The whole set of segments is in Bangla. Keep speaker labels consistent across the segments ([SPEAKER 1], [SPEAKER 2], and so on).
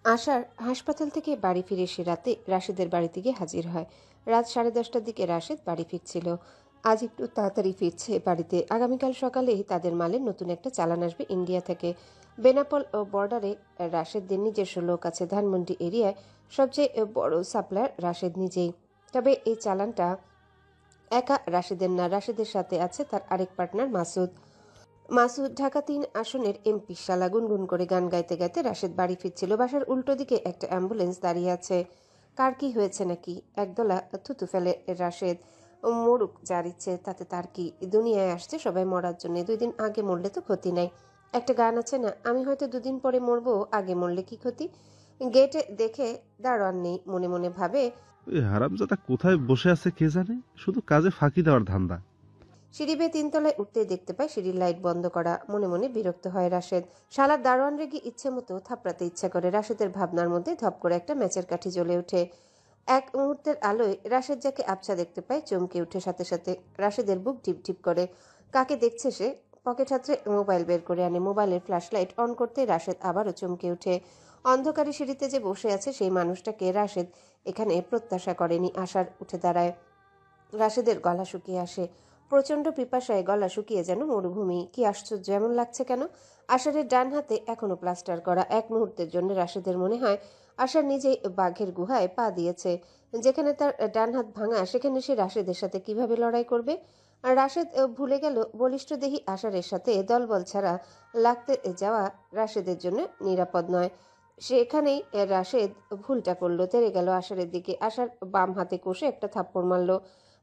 [SPEAKER 1] আশার হাসপাতাল থেকে বাড়ি ফিরে সে রাতে রাশেদের বাড়িতে গিয়ে হাজির হয়। রাত 10:30টার দিকে রাশেদ বাড়ি ফিরছিল। আজ একটু তাড়াতাড়ি ফিরছে বাড়িতে। আগামীকাল সকালেই তাদের মালের নতুন একটা চালান আসবে ইন্ডিয়া থেকে। বেনাপোল ও বর্ডারে রাশেদদের নিজস্ব লোক আছে। ধানমন্ডি এরিয়ায় সবচেয়ে বড় সাপ্লায়ার রাশেদ নিজেই। তবে এই চালানটা একা রাশেদের না, রাশেদের সাথে আছে তার আরেক পার্টনার মাসুদ। মাসুদ ঢাকা-3 আসনের এমপি। শালা গুনগুন করে গান গাইতে গাইতে রাশেদ বাড়ি ফিরছিল। বাসার উল্টো দিকে একটা অ্যাম্বুলেন্স দাঁড়িয়ে আছে। কার কি হয়েছে নাকি? একদলা থুতু ফেলে রাশেদ। মরুক যার ইচ্ছে, তাতে তার কি? দুনিয়ায় আসছে সবাই মরার জন্য। 2 দিন আগে মরলে তো ক্ষতি নাই। একটা গান আছে না, আমি হয়তো 2 দিন পরে মরবো, আগে মরলে কি ক্ষতি? গেটে দেখে দারোয়ান নেই। মনে মনে ভাবে,
[SPEAKER 2] ওই হারামজাদা কোথায় বসে আছে কে জানে, শুধু কাজে ফাঁকি দেওয়ার ধান্দা।
[SPEAKER 1] সিঁড়ি বেয়ে 3 তলায় উঠতেই দেখতে পায় সিঁড়ির লাইট বন্ধ করা। মনে মনে বিরক্ত হয় রাশেদ। শালার দারোয়ান রেগে ইচ্ছে মতো থাপড়াতে ইচ্ছা করে। রাশেদের ভাবনার মধ্যে ধপ করে একটা ম্যাচের কাঠি জ্বলে ওঠে। এক মুহূর্তের আলোয় রাশেদ যাকে আবছা দেখতে পায় চমকে উঠে। সাথে সাথে রাশেদের বুক ঢিপ ঢিপ করে। কাকে দেখছে সে? পকেট হাতে মোবাইল বের করে আনে। মোবাইলের ফ্ল্যাশ লাইট অন করতেই রাশেদ আবারও চমকে ওঠে। অন্ধকারে সিঁড়িতে যে বসে আছে সেই মানুষটাকে রাশেদ এখানে প্রত্যাশা করেনি। আশার উঠে দাঁড়ায়। রাশেদের গলা শুকিয়ে আসে। প্রচণ্ড পিপাসায় গলা শুকিয়ে যেন মরুভূমি। কি আশ্চর্য, এমন লাগছে কেন? আষাঢ়ের ডান হাতে এখনো প্লাস্টার করা। এক মুহূর্তের জন্য রাশেদের মনে হয় আশার নিজেই বাঘের গুহায় পা দিয়েছে। যেখানে তার ডান হাত ভাঙা, সেখানে সে রাশেদের সাথে কিভাবে লড়াই করবে? আর রাশেদ ভুলে গেল বলিষ্ঠ দেহি আষাঢ়ের সাথে দলবল ছাড়া লাগতে যাওয়া রাশেদের জন্য নিরাপদ নয়। সেখানেই রাশেদ ভুলটা করলো। তেড়ে গেল আষাঢ়ের দিকে। আশার বাম হাতে কষে একটা থাপ্পড় মারল।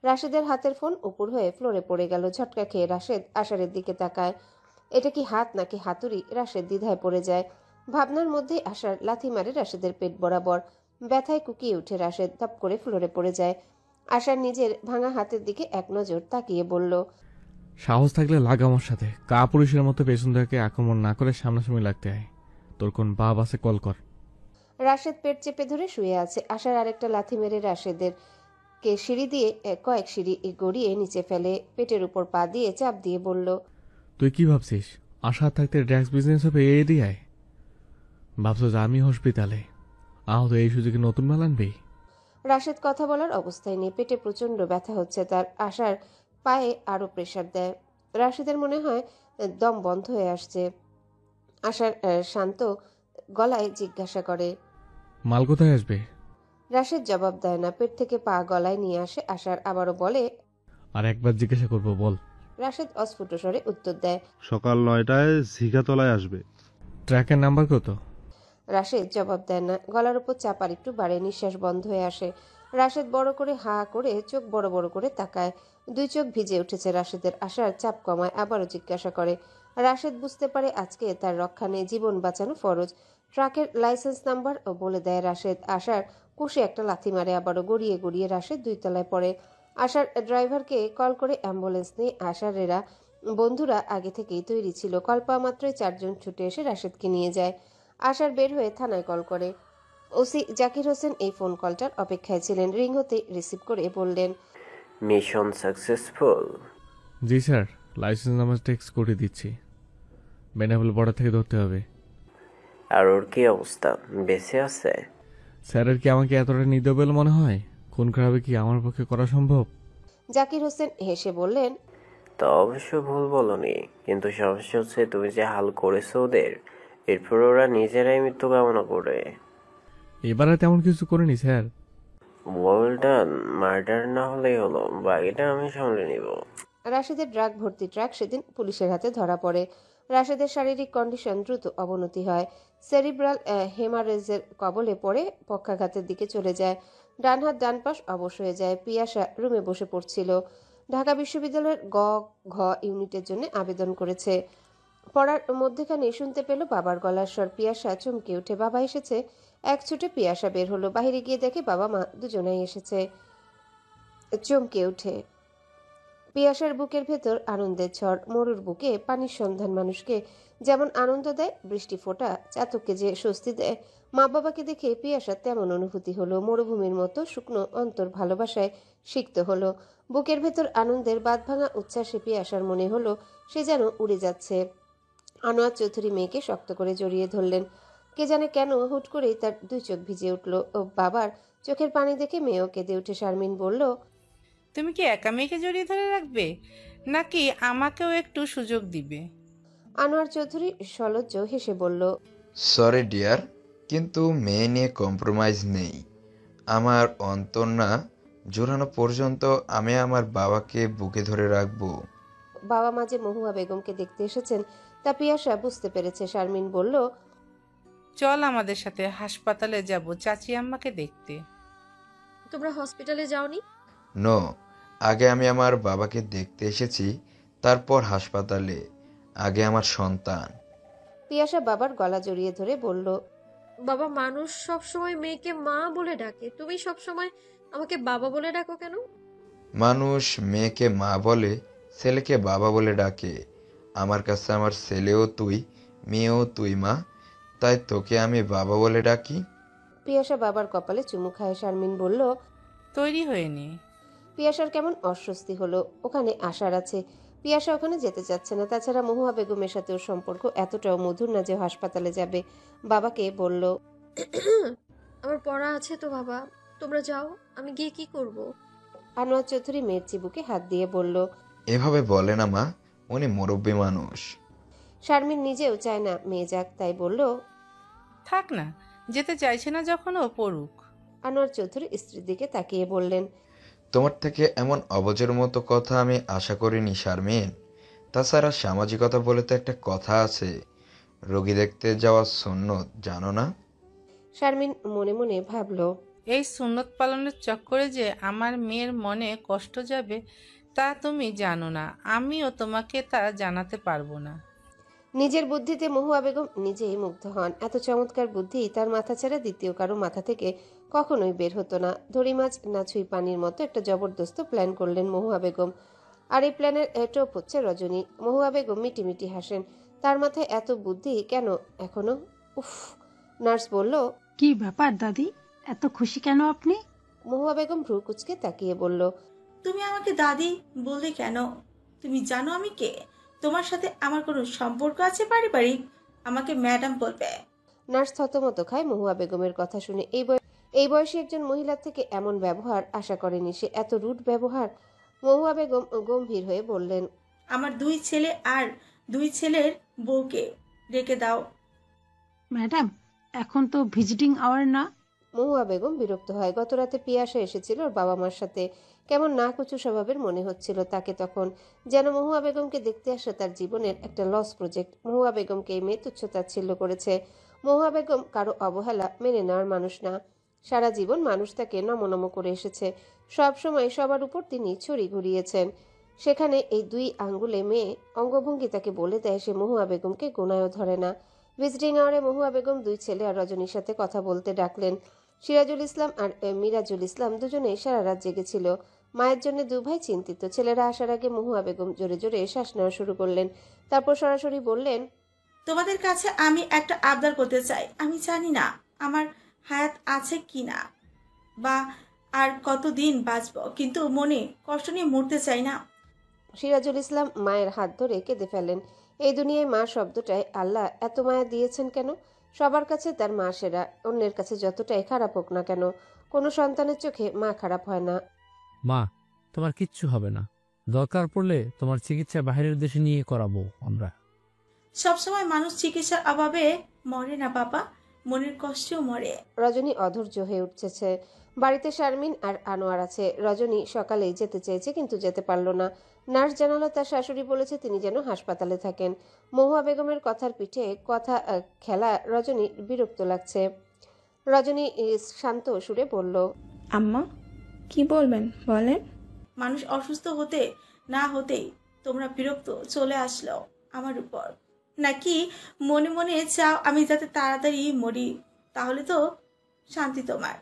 [SPEAKER 1] রাশেদের হাতের ফোন উপর হয়ে ফ্লোরে পড়ে গেল। ঝটকা খেয়ে রাশেদ আষাঢ়ের দিকে তাকায়। এটা কি হাত নাকি হাতুড়ি? রাশেদ দ্বিধায় পড়ে যায়। ভাবনার মধ্যেই আশার লাথি মারে রাশেদের পেট বরাবর। ব্যথায় কুকিয়ে উঠে রাশেদ ধপ করে ফ্লোরে পড়ে যায়। আশার নিজের ভাঙা হাতের দিকে এক নজর তাকিয়ে বলল,
[SPEAKER 3] সাহস থাকলে লাগ আমার সাথে। কা পুলিশের মতো পেছন থেকে আক্রমণ না করে সামনাসামনি লাগতে হয়। তোর কোন বাপ আছে কল কর।
[SPEAKER 1] রাশেদ পেট চেপে ধরে শুয়ে আছে। আশার আরেকটা লাথি মেরে রাশেদের কে সিঁড়ি দিয়ে কয়েক সিঁড়ি গড়িয়ে নিচে ফেলে। পেটের উপর পা দিয়ে চাপ দিয়ে বলল,
[SPEAKER 3] তুই কি ভাবছিস আশা থাকতে ড্রাগস বিজনেস হবে এই এরিয়ায়? ভাবছো যে আমি হসপিটালে আহত এই সুযোগে নতুন মাল আনবি?
[SPEAKER 1] রাশেদ কথা বলার অবস্থায় নেই। পেটে প্রচণ্ড ব্যথা হচ্ছে তার। আশার পায়ে আরো প্রেসার দেয়। রাশেদের মনে হয় দম বন্ধ হয়ে আসছে। আশার শান্ত গলায় জিজ্ঞাসা করে,
[SPEAKER 3] মাল কোথায় আসবে?
[SPEAKER 1] রাশেদ জবাব দেয় না। পেট থেকে পা গলায় নিয়ে আসে। আশার আবারও বলে,
[SPEAKER 3] আর একবার জিজ্ঞাসা করবো, বল।
[SPEAKER 1] রাশেদ অস্ফুট স্বরে উত্তর দেয়,
[SPEAKER 2] সকাল 9টায় ঝিঘাতলায় আসবে।
[SPEAKER 3] ট্র্যাকের নাম্বার কত?
[SPEAKER 1] রাশেদ জবাব দেয় না। গলার উপর চাপ আর একটু বাড়ে। নিঃশ্বাস বন্ধ হয়ে আসে। রাশেদ বড় করে হা করে চোখ বড় বড় করে তাকায়। 2 চোখ ভিজে উঠেছে রাশেদের। আশার চাপ কমায়। আবারও জিজ্ঞাসা করে। রাশেদ বুঝতে পারে আজকে তার রক্ষা নেই, জীবন বাঁচানো ফরজ। ট্রাকের লাইসেন্স নাম্বার বলে দেয় রাশেদ। আশার কষে একটা লাথি মারে। আবারও গড়িয়ে গড়িয়ে রাশেদ 2 তলায় পড়ে। আশার ড্রাইভারকে কল করে অ্যাম্বুলেন্স নিয়ে আশারেরা বন্ধুরা আগে থেকেই তৈরি ছিল। কল পাওয়া মাত্রই 4 জন ছুটে এসে রাশেদকে নিয়ে যায়। আশার বের হয়ে থানায় কল করে। ওসি জাকির হোসেন এই ফোন কলটার অপেক্ষায় ছিলেন। রিং হতে রিসিভ করে বললেন,
[SPEAKER 4] মিশন সাকসেসফুল।
[SPEAKER 3] জি স্যার, লাইসেন্স নাম্বার টেক্সট করে দিচ্ছি। বেনাবল বর্ডার থেকে ধরতে হবে।
[SPEAKER 4] আর ওর কি অবস্থা, বেঁচে আছে?
[SPEAKER 3] স্যারের কি আমাকে এতটা নির্দয় বলে মনে হয়? খুন খারাপে কি আমার পক্ষে করা সম্ভব?
[SPEAKER 1] জাকির হোসেন হেসে বললেন,
[SPEAKER 4] তা অবশ্য ভুল বলনি, কিন্তু সমস্যা হচ্ছে তুমি যে হাল করেছো ওদের, এরপর ওরা নিজেরাই মৃত্যু কামনা করে।
[SPEAKER 3] এবারে তেমন কিছু করিনি স্যার।
[SPEAKER 4] Well done. মার্ডার না হলেই হলো, বাকিটা আমি সামলে নিব।
[SPEAKER 1] রাশেদের ড্রাগ ভর্তি ট্রাক সেদিন পুলিশের হাতে ধরা পড়ে। রাশেদের শারীরিক কন্ডিশন দ্রুত অবনতি হয়। সেরিব্রাল হেমারেজের কবলে পড়ে পক্ষাঘাতের দিকে চলে যায়। ডান হাত ডান পাশ অবশ হয়ে যায়। পিয়াসা রুমে বসে পড়ছিল। ঢাকা বিশ্ববিদ্যালয়ের ঘ ইউনিটের জন্য আবেদন করেছে। পড়ার মধ্যেখানে শুনতে পেল বাবার গলার স্বর। পিয়াসা চমকে উঠে। বাবা এসেছে। এক ছুটে পিয়াসা বের হলো। বাইরে গিয়ে দেখে বাবা মা দুজনেই এসেছে। চমকে উঠে। পিয়াসার বুকের ভেতর আনন্দের ঝড়। মরুর বুকে পানির সন্ধান মানুষকে যেমন আনন্দ দেয়, বৃষ্টি ফোঁটা চাতককে যে স্বস্তি দেয়, মা বাবাকে দেখে পিয়াসার তেমন অনুভূতি হলো। মরুভূমির মতো শুকনো অন্তর ভালোবাসায় সিক্ত হলো। বুকের ভেতর আনন্দের বাঁধভাঙা উচ্ছ্বাসে পিয়াসার মনে হলো সে যেন উড়ে যাচ্ছে। আনোয়ার চৌধুরী মেয়েকে শক্ত করে জড়িয়ে ধরলেন। কে জানে কেন হুট করেই তার দুই চোখ ভিজে উঠল। ও বাবার চোখের পানি দেখে মেয়েও কেঁদে উঠে। শারমিন বলল,
[SPEAKER 5] তুমি কি একা মেয়েকে জড়িয়ে ধরে রাখবে, নাকি আমাকেও একটু সুযোগ দিবে?
[SPEAKER 1] আনোয়ার চৌধুরী সলজ্জ হেসে বলল,
[SPEAKER 6] সরি ডিয়ার, কিন্তু মেয়ে নিয়ে কম্প্রোমাইজ নেই। আমার অন্তর না জোরানো পর্যন্ত আমি আমার বাবাকে বুকে ধরে রাখবো।
[SPEAKER 1] বাবা মা যে মহুয়া বেগমকে দেখতে এসেছেন তা পিয়াসা বুঝতে পেরেছে। শারমিন বলল,
[SPEAKER 5] চল আমাদের সাথে হাসপাতালে যাব চাচি আম্মাকে দেখতে।
[SPEAKER 7] তোমরা হসপিটালে যাওনি?
[SPEAKER 6] নো, আগে আমি আমার বাবাকে দেখতে এসেছি, তারপর হাসপাতালে। আগে আমার সন্তান।
[SPEAKER 1] পিয়াসা বাবার গলা জড়িয়ে ধরে বলল,
[SPEAKER 7] বাবা, মানুষ সব সময় মেয়েকে মা বলে ডাকে, তুমি সব সময় আমাকে বাবা বলে ডাকো কেন?
[SPEAKER 6] মানুষ মেয়েকে মা বলে, ছেলেকে বাবা বলে ডাকে। আমার কাছে আমার ছেলেও তুই, মেয়েও তুই মা, তাই তোকে আমি বাবা বলে ডাকি।
[SPEAKER 1] পিয়াসা বাবার কপালে চুমু খায়। শারমিন বলল,
[SPEAKER 5] তৈরি হয়ে নি।
[SPEAKER 1] পিয়াসার কেমন অস্বস্তি হলো। ওখানে আশার আছে, পিয়াসা ওখানে যেতে চাচ্ছে না। তাছাড়া মহুয়া বেগমের সাথে ওর সম্পর্ক এতটাও মধুর না যে হাসপাতালে যাবে। বাবাকে বলল,
[SPEAKER 7] আমার পড়া আছে তো বাবা, তোমরা যাও, আমি গিয়ে কি করব?
[SPEAKER 1] আনোয়ার চৌধুরী মেয়ের চিবুকে হাত দিয়ে বলল।
[SPEAKER 6] এভাবে বলে না মা, উনি মুরব্বী মানুষ।
[SPEAKER 1] শারমিন নিজেও চায় না মেয়ে যাক, তাই বলল,
[SPEAKER 5] থাক না, যেতে চাইছে না যখন ও পড়ুক।
[SPEAKER 1] আনোয়ার চৌধুরী স্ত্রীর দিকে তাকিয়ে বললেন,
[SPEAKER 6] তোমার থেকে এমন অবজের মতো কথা আমি আশা করিনি শারমিন। তাছাড়া সামাজিকতা বলে তো একটা কথা আছে, রোগী দেখতে যাওয়া সুন্নত, জানো না?
[SPEAKER 1] শারমিন মনে মনে ভাবল,
[SPEAKER 5] এই সুন্নত পালনের চক্করে যে আমার মেয়ের মনে কষ্ট যাবে তা তুমি জানো না, আমিও তোমাকে তা জানাতে পারবো না।
[SPEAKER 1] নিজের বুদ্ধিতে মহুয়া বেগম নিজেই মুগ্ধ হন। এত চমৎকার বুদ্ধি তার মাথা ছাড়া দ্বিতীয় কারো মাথা থেকে কখনোই বের হতো না। ধরি মাছ না ছুঁই পানির মতো একটা জবরদস্ত প্ল্যান করলেন মহুয়া বেগম। আর এই প্ল্যানের টোপ হচ্ছে রজনী। মহুয়া বেগম মিটিমিটি হাসেন। তার মাথায় এত বুদ্ধি কেন এখনো? উফ। নার্স বলল,
[SPEAKER 8] কি ব্যাপার দাদি, এত খুশি কেন আপনি?
[SPEAKER 1] মহুয়া বেগম ভ্রু কুচকে তাকিয়ে বলল,
[SPEAKER 9] তুমি আমাকে দাদি বললে কেন? তুমি জানো আমি কে? তোমার সাথে আমার কোনো সম্পর্ক আছে পারিবারিক? আমাকে ম্যাডাম বলবে।
[SPEAKER 1] নার্স থতমত খায় মহুয়া বেগমের কথা শুনে। এই বয়সী একজন মহিলার থেকে এমন ব্যবহার আশা করেনি সে। এত রুড ব্যবহার। মহুয়া বেগম গম্ভীর হয়ে বললেন,
[SPEAKER 9] আমার দুই ছেলে আর দুই ছেলের বউকে ডেকে দাও।
[SPEAKER 8] ম্যাডাম, এখন তো ভিজিটিং আওয়ার না।
[SPEAKER 1] মহুয়া বেগম বিরক্ত হয়। গতরাতে পিয়াসা এসেছিল ওর বাবা মার সাথে। কেমন নাকুচু স্বভাবের মনে হচ্ছিল তাকে তখন। যেন মহুয়া বেগমকে দেখতে আসা তার জীবনের একটা লস প্রজেক্ট। মহুয়া বেগমকে এই মেয়ে তুচ্ছতাচ্ছিল্য করেছে। মহুয়া বেগম কারো অবহেলা মেনে নেওয়ার মানুষ না। সারা জীবন মানুষ তাকে নমনম করে এসেছে। সব সময় সবার উপর তিনি ছড়ি ঘুরিয়েছেন। সেখানে এই দুই আঙ্গুলে মেয়ে অঙ্গভঙ্গি তাকে বলে দেয় সে মহুয়া বেগমকে গোনায়ও ধরে না। ভিজিটিং আওয়ারে মহুয়া বেগম দুই ছেলে আর রজনীর সাথে কথা বলতে ডাকলেন। সিরাজুল ইসলাম আর মিরাজুল ইসলাম দুজনেই সারা রাত জেগেছিল। মায়ের জন্য দু ভাই চিন্তিত। ছেলেরা আসার আগে মহুয়া বেগম জোরে জোরে শ্বাস নেওয়া শুরু করলেন। তারপর সরাসরি বললেন,
[SPEAKER 9] তোমাদের কাছে আমি একটা আবদার করতে চাই। আমি জানি না আমার হায়াত আছে কি না, বা আর কতদিন বাঁচব, কিন্তু মনে কষ্ট নিয়ে মরতে চাই না।
[SPEAKER 1] সিরাজুল ইসলাম মায়ের হাত ধরে কেঁদে ফেলেন। এই দুনিয়ায় মা শব্দটায় আল্লাহ এত মায়া দিয়েছেন কেন? সবার কাছে তার মা সেরা। অন্যের কাছে যতটাই খারাপ হোক না কেন, কোনো সন্তানের চোখে মা খারাপ হয় না।
[SPEAKER 10] মা, তোমার কিচ্ছু হবে না, দরকার পড়লে তোমার চিকিৎসা বাইরের দেশে নিয়ে করাবো আমরা।
[SPEAKER 9] সবসময় মানুষ চিকিৎসার অভাবে মরে না বাবা, মনের কষ্টেও মরে।
[SPEAKER 1] রজনী অধৈর্য হয়ে উঠছে। বাড়িতে শারমিন আর আনোয়ার আছে। রজনী সকালেই যেতে চেয়েছে কিন্তু যেতে পারল না। নার্স জানালো তার শাশুড়ি বলেছে তিনি যেন হাসপাতালে থাকেন। মহুয়া বেগমের কথার পিঠে কথা খেলা রজনী বিরক্ত লাগছে। রজনী শান্ত সুরে বলল,
[SPEAKER 11] আম্মা, কি বলবেন বলেন।
[SPEAKER 9] মানুষ অসুস্থ হতে না হতেই তোমরা বিরক্ত চলে আসলো আমার উপর, নাকি মনে মনে চাও আমি যাতে তাড়াতাড়ি মরি? তাহলে তো শান্তি তোমার।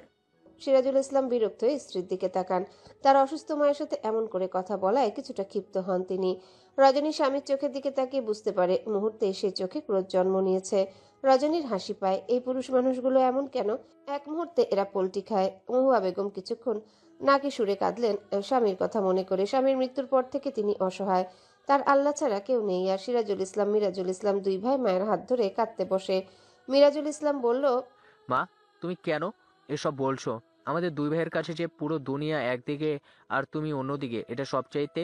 [SPEAKER 1] সিরাজুল ইসলাম বিরক্ত হয়ে স্ত্রীর দিকে তাকান। তার অসুস্থ মায়ের সাথে এমন করে কথা বলায় কিছুটা ক্ষিপ্ত হন তিনি। রজনী স্বামীর চোখের দিকে তাকিয়ে বুঝতে পারে মুহূর্তে সে চোখে ক্রোধ জন্ম নিয়েছে। রজনীর হাসি পায়। এই পুরুষ মানুষগুলো এমন কেন? এক মুহূর্তে এরা পোল্টি খায়। মহুয়া বেগম কিছুক্ষণ নাকি সুরে কাঁদলেন স্বামীর কথা মনে করে। স্বামীর মৃত্যুর পর থেকে তিনি অসহায়। তার আল্লাহ ছাড়া কেউ নেই। আর সিরাজুল ইসলাম মিরাজুল ইসলাম দুই ভাই মায়ের হাত ধরে কাঁদতে বসে। মিরাজুল ইসলাম বলল,
[SPEAKER 12] মা, তুমি কেন এসব বলছো? আমাদের দুই ভাইয়ের কাছে যে পুরো দুনিয়া একদিকে আর তুমি অন্যদিকে, এটা সবচাইতে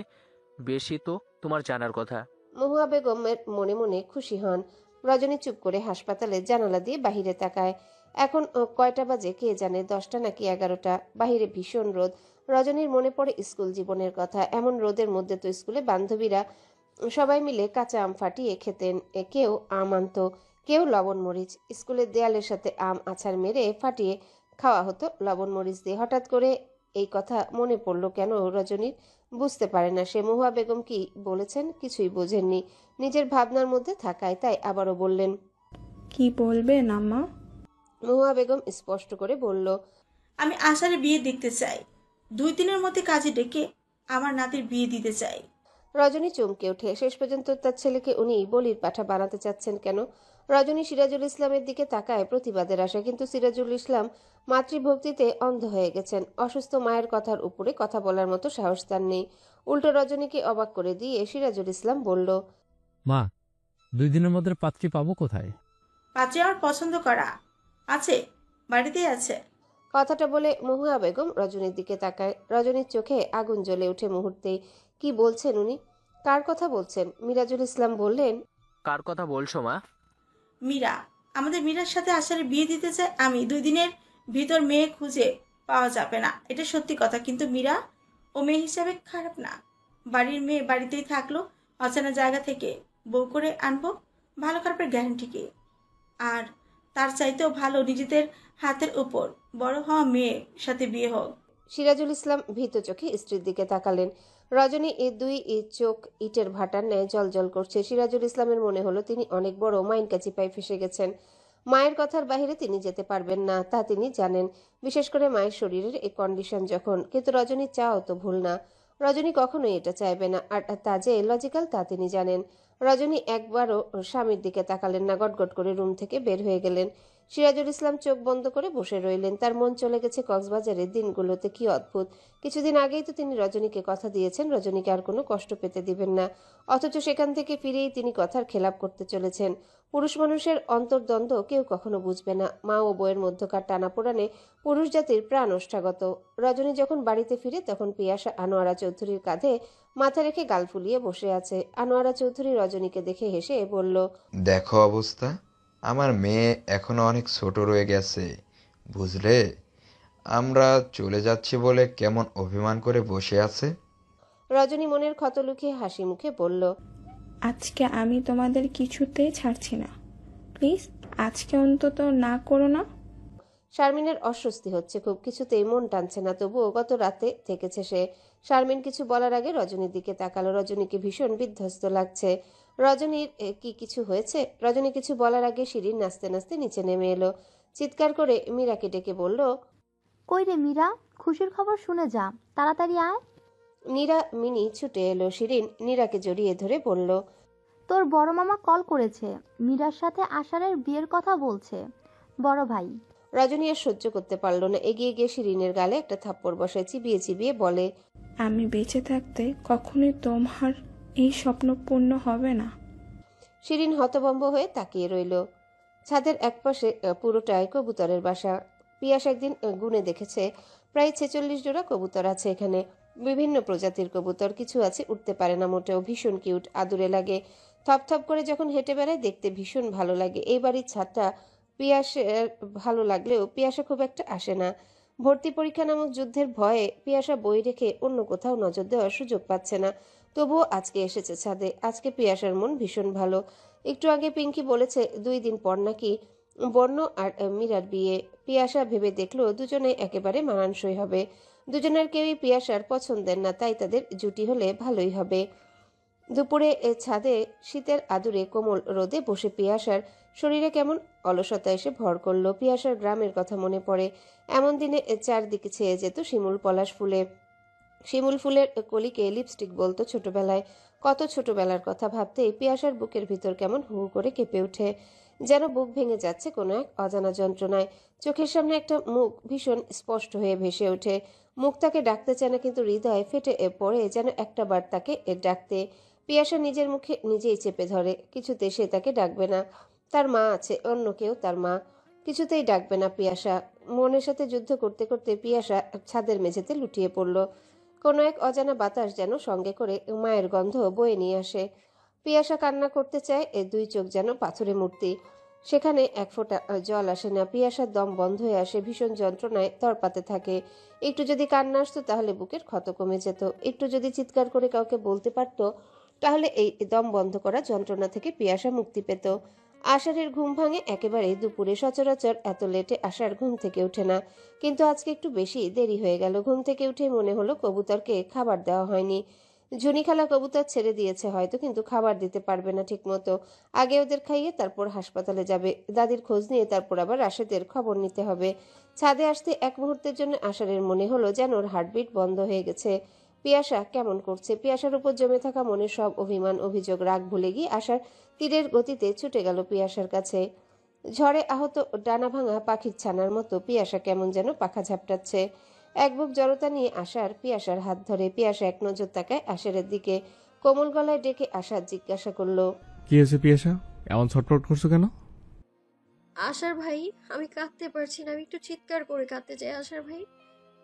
[SPEAKER 12] বেশি তো তোমার জানার কথা।
[SPEAKER 1] মহুয়া বেগমের মনে মনে খুশি হন। রজনী চুপ করে হাসপাতালের জানালা দিয়ে বাহিরে তাকায়। এখন কয়টা বাজে কে জানে, 10টা নাকি 11টা। বাহিরে ভীষণ রোদ। রজনীর মনে পড়ে স্কুল জীবনের কথা। এমন রোদের মধ্যে তো স্কুলে বান্ধবীরা সবাই মিলে কাঁচা আম ফাটিয়ে খেতেন। কেউ আম আনত, কেউ লবণ মরিচ। স্কুলের দেয়ালের সাথে আম আছাড় মেরে ফাটিয়ে খাওয়া হতো লবণ মরিচ দিয়ে। হঠাৎ করে এই কথা মনে পড়ল কেন রজনীর? বুঝতে পারে না সে। মহুয়া বেগম কি বলেছেন কিছুই বোঝেননি নিজের ভাবনার মধ্যে থাকায়, তাই আবারও বললেন,
[SPEAKER 11] কি বলবেন আম্মা?
[SPEAKER 1] মহুয়া বেগম স্পষ্ট করে বলল,
[SPEAKER 9] আমি আশার বিয়ে দেখতে চাই। 2 দিনের মধ্যে কাজে ডেকে আমার নাতির বিয়ে দিতে চাই।
[SPEAKER 1] রজনী চমকে ওঠে। শেষ পর্যন্ত তার ছেলেকে উনি বলির পাঠা বানাতে চাচ্ছেন কেন? রজনী সিরাজুল ইসলামের দিকে তাকায় প্রতিবাদের আশায়, কিন্তু সিরাজুল ইসলাম মাতৃভক্তিতে অন্ধ হয়ে গেছেন। অসুস্থ মায়ের কথার উপরে কথা বলার মতো সাহস তার নেই। উল্টো রজনীকে অবাক করে দিয়ে সিরাজুল ইসলাম বলল,
[SPEAKER 10] মা, 2 দিনের মধ্যে পাত্রী পাবো কোথায়?
[SPEAKER 9] পাত্রে আমার পছন্দ করা আছে, বাড়িতেই আছে।
[SPEAKER 1] কথাটা বলে মহুয়া বেগম রজনীর দিকে তাকায়। রজনীর চোখে আগুন জ্বলে ওঠে মুহূর্তেই। কি বলছেন উনি? কার কথা বলছেন? মিরাজুল ইসলাম বললেন,
[SPEAKER 12] কার কথা বলছো মা?
[SPEAKER 9] মীরা, আমাদের মীরার সাথে আশারের বিয়ে দিতে চাই আমি। 2 দিনের ভিতর মেয়ে খুঁজে পাওয়া যাবে না, এটা সত্যি কথা। কিন্তু মীরা ও মেয়ে হিসাবে খারাপ না। বাড়ির মেয়ে বাড়িতেই থাকলো, অচেনা জায়গা থেকে বউ করে আনবো, ভালো খারাপের গ্যারান্টি কি? আর তার চাইতেও ভালো নিজেদের হাতের উপর বড় হওয়া মেয়ের সাথে বিয়ে হোক।
[SPEAKER 1] সিরাজুল ইসলাম ভীত চোখে স্ত্রীর দিকে তাকালেন। রজনী দুই চোখ ইটের ভাটার ন্যায় জলজল করছে। সিরাজুল ইসলামের মনে হলো তিনি অনেক বড় মাইনকাচি পায়ে ফেসে গেছেন। মায়ের কথার বাইরে তিনি যেতে পারবেন না, তা তিনি জানেন। বিশেষ করে মায়ের শরীরের এই কন্ডিশন যখন। কিন্তু রজনী চাও তো ভুল না। রজনী কখনোই এটা চাইবে না, আর তা যে লজিক্যাল তা তিনি জানেন। রজনী একবারও স্বামীর দিকে তাকালেন না, গটগট করে রুম থেকে বের হয়ে গেলেন। সিরাজুল ইসলাম চোখ বন্ধ করে বসে রইলেন। তার মন চলে গেছে কক্সবাজারের দিনগুলোতে। কি অদ্ভুত! কিছুদিন আগেই তো তিনি রজনীকে কথা দিয়েছেন রজনীকে আর কোনো কষ্ট পেতে দিবেন না, অথচ সেখান থেকে ফিরেই তিনি কথার খেলাপ করতে চলেছেন। পুরুষ মানুষের অন্তর্দ্বন্দ্ব কেউ কখনো বুঝবে না। মা ও বউয়ের মধ্যকার টানাপোড়ানে পুরুষ জাতির প্রাণ ওষ্ঠাগত। রজনী যখন বাড়িতে ফিরে তখন পিয়াসা আনোয়ারা চৌধুরীর কাঁধে মাথা রেখে গাল ফুলিয়ে বসে আছে। আনোয়ারা চৌধুরী রজনীকে দেখে হেসে বলল,
[SPEAKER 6] দেখো অবস্থা, আমার মেয়ে এখনো অনেক ছোট রয়ে গেছে, বুঝলে? আমরা চলে যাচ্ছি বলে কেমন অভিমান করে বসে আছে।
[SPEAKER 1] রজনী মনের ক্ষত লুকিয়ে হাসি মুখে বলল,
[SPEAKER 11] আজকে আমি তোমাদের কিছুতেই ছাড়ছি না। প্লিজ আজকে অন্তত না করো না।
[SPEAKER 1] শারমিনের অস্বস্তি হচ্ছে খুব, কিছুতেই মন টানছে না। তবুও গত রাতে থেকেছে সে। শারমিন কিছু বলার আগে রজনীর দিকে তাকালো। রজনীকে ভীষণ বিধ্বস্ত লাগছে। রজনীর কি কিছু হয়েছে? রজনী কিছু বলার আগে শিরিন নাচতে নাচতে নিচে নেমে এলো। চিৎকার করে মীরাকে ডেকে বলল,
[SPEAKER 13] কই রে মীরা, খুশির খবর শুনে যা, তাড়াতাড়ি আয়।
[SPEAKER 1] নীরা মিনি ছুটে এলো। শিরিন নীরাকে জড়িয়ে ধরে বলল,
[SPEAKER 13] তোর বড় মামা কল করেছে, মীরার সাথে আশারের বিয়ের কথা বলছে, বড় ভাই।
[SPEAKER 1] রজনী আর সহ্য করতে পারল না, এগিয়ে গিয়ে শিরিনের গালে একটা থাপ্পড় বসায়। চিবিয়ে চিবিয়ে বলে,
[SPEAKER 11] আমি বেঁচে থাকতে কখনোই তোমার এই স্বপ্ন পূর্ণ হবে না।
[SPEAKER 1] শিরিন হতভম্ব হয়ে তাকিয়ে রইল। ছাদের একপাশে পুরোটাই কবুতরের বাসা। পিয়াস একদিন গুনে দেখেছে প্রায় 46 জোড়া কবুতর আছে এখানে। বিভিন্ন প্রজাতির কবুতর, কিছু আছে উঠতে পারে না মোটেও, ভীষণ কিউট, আদুরে লাগে। থপথপ করে যখন হেঁটে বেড়ায় দেখতে ভীষণ ভালো লাগে। এই বাড়ির ছাদটা পিয়াসের ভালো লাগলেও পিয়াসা খুব একটা আসে না। ভর্তি পরীক্ষা নামক যুদ্ধের ভয়ে পিয়াসা বই রেখে অন্য কোথাও নজর দেওয়ার সুযোগ পাচ্ছে না। তবুও আজকে এসেছে ছাদে। আজকে পিয়াসার মন ভীষণ ভালো। একটু আগে পিঙ্কি বলেছে 2 দিন পর নাকি বর্ণ আর মীরার বিয়ে। পিয়াসা ভেবে দেখলো দুজনে একেবারে মানানসই হবে। দুজনের কেউই পিয়াসার পছন্দের না, তাই তাদের জুটি হলে ভালোই হবে। দুপুরে ছাদে শীতের আদুরে কোমল রোদে বসে পিয়াসার শরীরে কেমন অলসতা এসে ভর করলো। পিয়াসার গ্রামের কথা মনে পড়ে। এমন দিনে চারদিকে ছেয়ে যেত শিমুল পলাশ ফুলে। শিমুল ফুলের কলিকে লিপস্টিক বলতো ছোটবেলায়। কত ছোটবেলার কথা ভাবতেই পিয়াসার বুকের ভিতর কেমন হু হু করে কেঁপে ওঠে, যেন বুক ভেঙে যাচ্ছে কোনো এক অজানা যন্ত্রণায়। চোখের সামনে একটা মুখ ভীষণ স্পষ্ট হয়ে ভেসে ওঠে। মুখ তাকে ডাকতে চায় না, কিন্তু হৃদয় ফেটে পড়ে যেন একটা বার তাকে ডাকতে। পিয়াসা নিজের মুখে নিজেই চেপে ধরে, কিছুতে সে তাকে ডাকবে না। তার মা আছে, অন্য কেউ তার মা, কিছুতেই ডাকবে না পিয়াসা। মনের সাথে যুদ্ধ করতে করতে পিয়াসা ছাদের মেঝেতে লুটিয়ে পড়ল। কোনো এক অজানা বাতাস যেন সঙ্গে করে মায়ের গন্ধ বয়ে নিয়ে আসে। পিয়াসা কান্না করতে চায়, এ দুই চোখ যেন পাথরে মূর্তি, সেখানে এক ফোঁটা জল আসে না। পিয়াসার দম বন্ধ হয়ে আসে, ভীষণ যন্ত্রণায় তড়পাতে থাকে। একটু যদি কান্না আসতো তাহলে বুকের ক্ষত কমে যেত, একটু যদি চিৎকার করে কাউকে বলতে পারত তাহলে এই দম বন্ধ করা যন্ত্রণা থেকে পিয়াসা মুক্তি পেত। আষাঢ়ের ঘুম ভাঙে একেবারে দুপুরে। সচরাচর এত লেটে আষাঢ় ঘুম থেকে ওঠে না, কিন্তু আজকে একটু বেশি দেরি হয়ে গেল। ঘুম থেকে উঠে মনে হলো কবুতরকে খাবার দেওয়া হয়নি। ঝুনিখালা কবুতর ছেড়ে দিয়েছে হয়তো, কিন্তু খাবার দিতে পারবে না ঠিক মতো। আগে ওদের খাইয়ে তারপর হাসপাতালে যাবে, দাদির খোঁজ নিয়ে তারপর আবার রাশেদের খবর নিতে হবে। ছাদে আসতে এক মুহূর্তের জন্য আষাঢ়ের মনে হলো যেন ওর হার্টবিট বন্ধ হয়ে গেছে। পিয়াসা কেমন করছে। পিয়াসার উপর জমে থাকা মনের সব অভিমান, অভিযোগ, রাগ ভুলে গিয়ে আষাঢ় তীরের গতিতে ছুটে গেল পিয়াসার কাছে। ঝড়ে আহত ডানা ভাঙা পাখির ছানার মতো পিয়াসা কেমন যেন পাখা ঝাপটাচ্ছে। এক বুক জড়তা নিয়ে আষাঢ় পিয়াসার হাত ধরে। পিয়াসা এক নজর তাকায় আষাঢ়ের দিকে, কোমল গলায় ডেকে আষাঢ় জিজ্ঞাসা করলো,
[SPEAKER 3] কি হয়েছে পিয়াসা, এমন ছটফট করছো কেন?
[SPEAKER 7] আশার ভাই, আমি কাঁদতে পারছি না, আমি একটু চিৎকার করে কাঁদতে চাই আশার ভাই।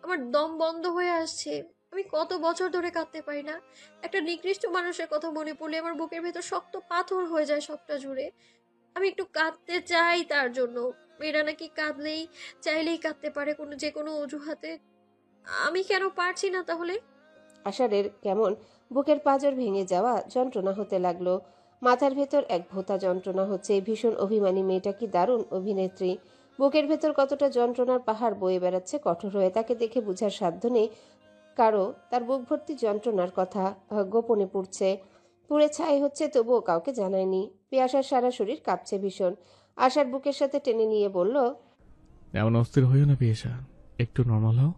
[SPEAKER 7] আমার দম বন্ধ হয়ে আসছে, আমি কত বছর ধরে কাঁদতে পারি না। একটা নিকৃষ্ট মানুষের কথা মনে পড়লে আমার বুকের ভেতর শক্ত পাথর হয়ে যায় সবটা জুড়ে। আমি একটু কাঁদতে চাই, তার জন্য। মেয়েরা নাকি কাঁদলেই, চাইলেই কাঁদতে পারে যে কোনো অজুহাতে। আমি কেন পারছি না তাহলে?
[SPEAKER 1] আষাঢ়ের কেমন বুকের পাঁজর ভেঙে যাওয়া যন্ত্রণা হতে লাগলো। মাথার ভেতর এক ভোঁতা যন্ত্রণা হচ্ছে। এই ভীষণ অভিমানী মেয়েটা কি দারুণ অভিনেত্রী। বুকের ভেতর কতটা যন্ত্রণার পাহাড় বয়ে বেড়াচ্ছে কঠোর হয়ে। তাকে দেখে বুঝার সাধ্য নেই কারো তার বুক ভর্তি যন্ত্রণার কথা গোপনে পুড়ে ছাই হচ্ছে, তবুও কাউকে জানায়নি। পিয়াসার সারা শরীর কাঁপছে ভীষণ। আশার বুকের সাথে টেনে নিয়ে বলল,
[SPEAKER 3] এমন অস্থির হইও না পিয়াসা, একটু নর্মাল হও।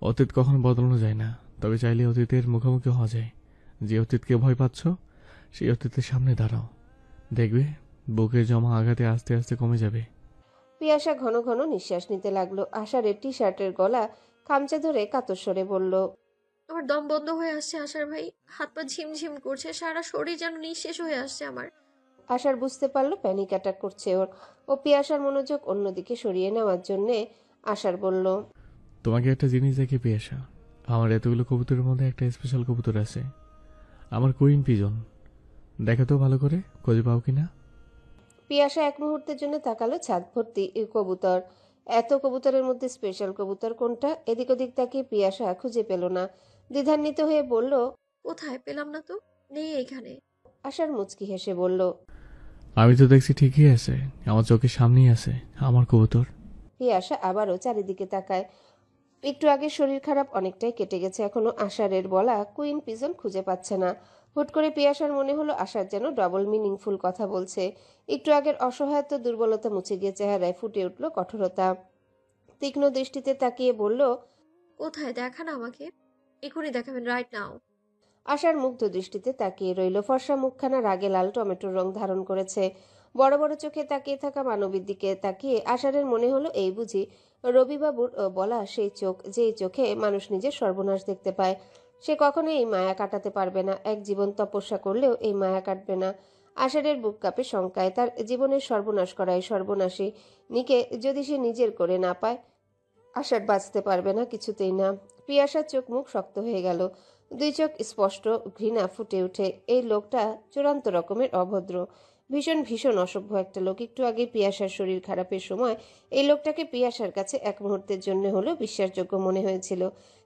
[SPEAKER 3] অতীত কখনো বদলানো যায় না, তবে চাইলে অতীতের মুখোমুখি হওয়া যায়। যে অতীতকে ভয় পাচ্ছ সেই অতীতের সামনে দাঁড়াও, দেখবে বুকের জমা আঘাতে আস্তে আস্তে কমে যাবে।
[SPEAKER 1] পিয়াসা ঘন ঘন নিঃশ্বাস নিতে লাগলো। আষাঢ়ের টি শার্টের গলা খামচে ধরে কাতর স্বরে বলল,
[SPEAKER 7] আমার দম বন্ধ হয়ে আসছে আশার ভাই, হাত পা ঝিমঝিম করছে, সারা শরীর যেন নিঃশেষ হয়ে আসছে আমার।
[SPEAKER 1] আশার বুঝতে পারলো প্যানিক অ্যাটাক করছে ওর। ও পিয়াসার মনোযোগ অন্যদিকে সরিয়ে নেওয়ার জন্যে আশার বলল,
[SPEAKER 3] তোমাকে একটা জিনিস দেখি পিয়াসা, আমার এতগুলো কবুতরের মধ্যে একটা স্পেশাল কবুতর আছে, আমার কুইন পিজন। দেখো তো ভালো করে, খুঁজে পাও কিনা।
[SPEAKER 1] পিয়াসা এক মুহূর্তের জন্য তাকালো ছাদ ভর্তি কবুতর। এত কবুতরের মধ্যে স্পেশাল কবুতর কোনটা? এদিক ওদিক তাকিয়ে পিয়াসা খুঁজে পেল না। দ্বিধান্বিত হয়ে বলল,
[SPEAKER 7] কোথায়? পেলাম না তো, নেই এখানে।
[SPEAKER 1] আশার মুচকি হেসে বলল,
[SPEAKER 3] আমি তো দেখছি ঠিকই আছে, আমার চোখের সামনেই আছে আমার কবুতর।
[SPEAKER 1] পিয়াসা আবারও চারিদিকে তাকায়। একটু আগে শরীর খারাপ অনেকটাই কেটে গেছে, এখনো আষাঢ়ের বলা কুইন পিজন খুঁজে পাচ্ছে না। হুট করে পিয়াসার মনে হলো আশার যেন ডবল মিনিংফুল কথা বলছে। একটু আগের অসহায়ত্ব, দুর্বলতা মুছে গিয়ে চেহারায় ফুটে উঠল কঠোরতা। তীক্ষ্ণ দৃষ্টিতে তাকিয়ে বলল,
[SPEAKER 7] কোথায়? দেখান আমাকে, এখনই দেখাবেন, রাইট নাও।
[SPEAKER 1] আশার মুগ্ধ দৃষ্টিতে তাকিয়ে রইল। ফর্সা মুখখানা রাগে লাল টমেটোর রং ধারণ করেছে। বড় বড় চোখে তাকিয়ে থাকা মানবীর দিকে তাকিয়ে আষাঢ়ের মনে হলো এই বুঝি রবিবাবুর বলা সেই চোখ, যেই চোখে মানুষ নিজের সর্বনাশ দেখতে পায়। সে কখনো এই মায়া কাটাতে পারবে না, এক জীবন তপস্যা করলেও এই মায়া কাটবে না। আষাঢ়ের বুক কাঁপে শঙ্কায়। তার জীবনের সর্বনাশ করায় সর্বনাশী নিকে যদি সে নিজের করে না পায়, আষাঢ় বাঁচতে পারবে না, কিছুতেই না। পিয়াসার চোখ মুখ শক্ত হয়ে গেল, দুই চোখ স্পষ্ট ঘৃণা ফুটে উঠে। এই লোকটা চূড়ান্ত রকমের অভদ্র, ভীষণ ভীষণ অসভ্য একটা লোক। একটু আগে পিয়াসার শরীর খারাপের সময় এই লোকটাকে পিয়াসার কাছে এক মুহূর্তের জন্য হলেও বিশ্বাসযোগ্য মনে হয়েছিল,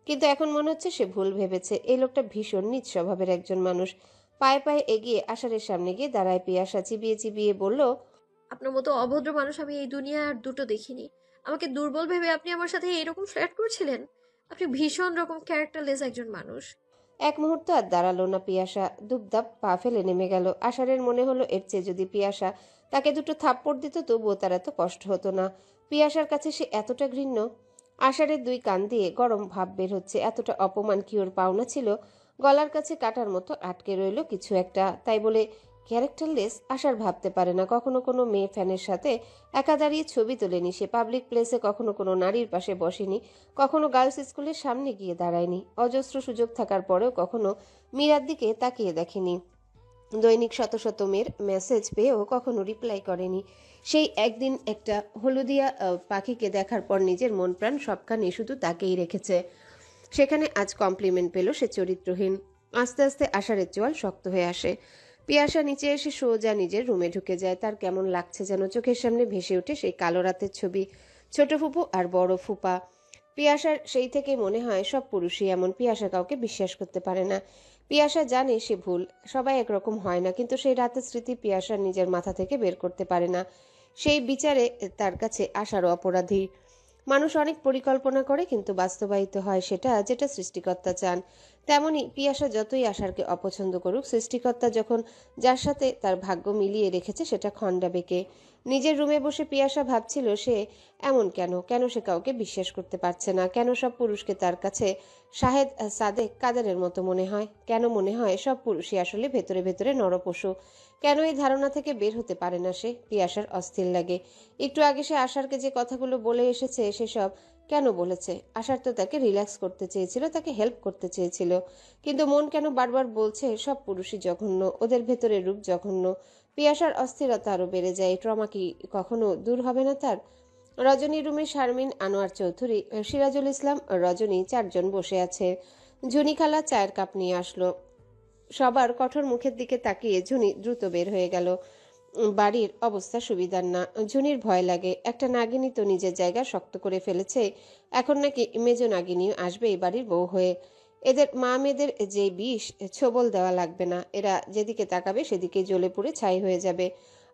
[SPEAKER 1] কিন্তু এখন মনে হচ্ছে সে ভুল ভেবেছে। এই লোকটা ভীষণ নীচ স্বভাবের একজন মানুষ। পায়ে পায়ে এগিয়ে আষাঢ়ের সামনে গিয়ে দাঁড়ায়। পিয়াসা চিবিয়ে চিবিয়ে বলল,
[SPEAKER 7] আপনার মতো অভদ্র মানুষ আমি এই দুনিয়ায় আর দুটো দেখিনি। আমাকে দুর্বল ভেবে আপনি আমার সাথে এরকম ফ্ল্যাট করছিলেন। আপনি ভীষণ রকম ক্যারেক্টারলেস একজন মানুষ।
[SPEAKER 1] এক মুহূর্ত আর দাঁড়ালো না পিয়াসা, দুপদাপ পা ফেলে নেমে গেল। আষাঢ়ের মনে হলো এর চেয়ে যদি পিয়াসা তাকে দুটো থাপ্পড় দিত তবুও তার এত কষ্ট হতো না। পিয়াসার কাছে সে এতটা ঘৃণ্য। আষাঢ়ের দুই কান দিয়ে গরম ভাব বের হচ্ছে। এতটা অপমান কি ওর পাওনা ছিল? গলার কাছে কাটার মতো আটকে রইল কিছু একটা। তাই বলে ক্যারেক্টারলেস আষাঢ় ভাবতে পারে না। কখনো কোনো মেয়ে ফ্যানের সাথে একা দাঁড়িয়ে ছবি তোলেনি সে, পাবলিক প্লেসে কখনো কোনো নারীর পাশে বসেনি, কখনো গার্লস স্কুলের সামনে গিয়ে দাঁড়ায়নি, অজস্র সুযোগ থাকার পরেও কখনো মীরার দিকে তাকিয়ে দেখেনি। দৈনিক শত শত মেয়ের মেসেজ পেয়েও কখনো রিপ্লাই করেনি। সেই একদিন একটা হলুদিয়া পাখিকে দেখার পর নিজের মন প্রাণ সবখানে শুধু তাকেই রেখেছে। সেখানে আজ কমপ্লিমেন্ট পেল সে চরিত্রহীন। আস্তে আস্তে আষাঢ়ের চোয়াল শক্ত হয়ে আসে। পিয়াসা নিচে এসে সোজা নিজের রুমে ঢুকে যায়। তার কেমন লাগছে যেন চোখের সামনে ভেসে ওঠে সেই কালো রাতের ছবি, ছোট ফুপু আর বড় ফুপা। পিয়াসার সেই থেকে মনে হয় সব পুরুষই এমন। পিয়াসা কাউকে বিশ্বাস করতে পারে না। পিয়াসা জানে সে ভুল, সবাই একরকম হয় না, কিন্তু সেই রাতের স্মৃতি পিয়াসার নিজের মাথা থেকে বের করতে পারে না। সেই বিচারে তার কাছে আশারও অপরাধী। মানুষ অনেক পরিকল্পনা করে, কিন্তু বাস্তবায়িত হয় সেটা যেটা সৃষ্টিকর্তা চান। তেমনি পিয়াসা যতই আশারকে অপছন্দ করুক, সৃষ্টিকর্তা যখন যার সাথে তার ভাগ্য মিলিয়ে রেখেছে সেটা খণ্ডা বেঁকে। নিজের রুমে বসে পিয়াসা ভাবছিল সে এমন কেন সে কাউকে বিশ্বাস করতে পারছে না। কেন সব পুরুষকে তার কাছে শাহেদ সাদেক কাদেরের মতো মনে হয়? কেন মনে হয় সব পুরুষই আসলে ভেতরে ভেতরে নরপশু? কেন এই ধারণা থেকে বের হতে পারে না সে? পিয়াসার অস্থির লাগে। একটু আগে সে আশারকে যে কথাগুলো বলে এসেছে সেসব কেন বলেছে? আশার তো তাকে রিল্যাক্স করতে চেয়েছিল, তাকে হেল্প করতে চেয়েছিল, কিন্তু মন কেন বারবার বলছে সব পুরুষই জঘন্য, ওদের ভেতরে রূপ জঘন্য। পিয়াসার অস্থিরতা আরো বেড়ে যায়। ট্রমা কি কখনো দূর হবে না তার? রজনী রুমে শারমিন, আনোয়ার চৌধুরী, সিরাজুল ইসলাম, রজনী চারজন বসে আছে। ঝুনি খালা চায়ের কাপ নিয়ে আসলো। সবার কঠোর মুখের দিকে তাকিয়ে ঝুনি দ্রুত বের হয়ে গেল। বাড়ির অবস্থা সুবিধার না। ঝুনির ভয় লাগে, একটা নাগিনী তো নিজের জায়গা শক্ত করে ফেলেছে, এখন নাকি মেজ নাগিনী আসবে এই বাড়ির বউ হয়ে। এদের মা মেয়েদের যে বিষ ছোবল দেওয়া লাগবে না, এরা যেদিকে তাকাবে সেদিকে জ্বলে পুড়ে ছাই হয়ে যাবে।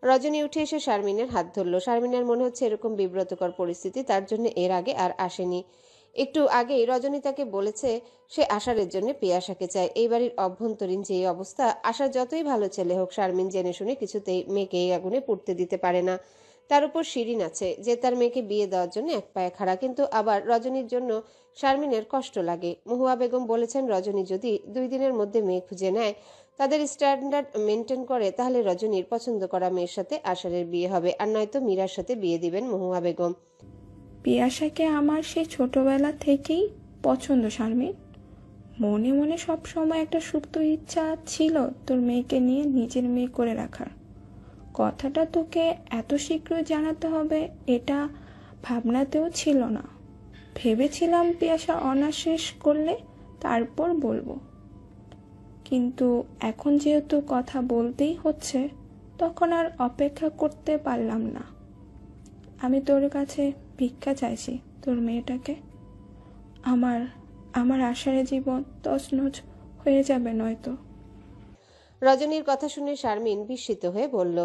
[SPEAKER 1] রজনী উঠে এসে শারমিনের হাত ধরল। শারমিনের মনে হচ্ছে এরকম বিব্রতকর পরিস্থিতি তার জন্য এর আগে আর আসেনি। একটু আগেই রজনী তাকে বলেছে সে আশারের জন্য পিয়াসাকে চায়। এই বাড়ির অভ্যন্তরীণ যে অবস্থা, আশার যতই ভালো ছেলে হোক, শারমিন জেনে শুনে কিছুতেই মেয়েকে এই আগুনে পুড়তে দিতে পারে না। তার উপর শিরিন আছে যে তার মেয়েকে বিয়ে দেওয়ার জন্য এক পায়ে খাড়া, কিন্তু আবার রজনীর জন্য শারমিনের কষ্ট লাগে। মহুয়া বেগম বলেছেন রজনী যদি 2 দিনের মধ্যে মেয়ে খুঁজে নেয়, তাদের স্ট্যান্ডার্ড মেনটেন করে, তাহলে রজনীর পছন্দ করা মেয়ের সাথে আশারের বিয়ে হবে, আর নয়তো মীরার সাথে বিয়ে দিবেন মহুয়া বেগম।
[SPEAKER 11] পিয়াসাকে আমার সেই ছোটবেলা থেকেই পছন্দ শারমিন। মনে মনে সব সময় একটা সুপ্ত ইচ্ছা ছিল তোর মেয়েকে নিয়ে নিজের মেয়ে করে রাখার। কথাটা তোকে এত শীঘ্রই জানাতে হবে এটা ভাবনাতেও ছিল না। ভেবেছিলাম পিয়াসা অনার্স শেষ করলে তারপর বলবো, কিন্তু এখন যেহেতু কথা বলতেই হচ্ছে তখন আর অপেক্ষা করতে পারলাম না। আমি তোর কাছে ভিক্ষা চাইছি তোর মেয়েটাকে। আমার আশারে জীবন তছনছ হয়ে যাবে নয়তো।
[SPEAKER 1] রজনীর কথা শুনে শারমিন বিস্মিত হয়ে বলল,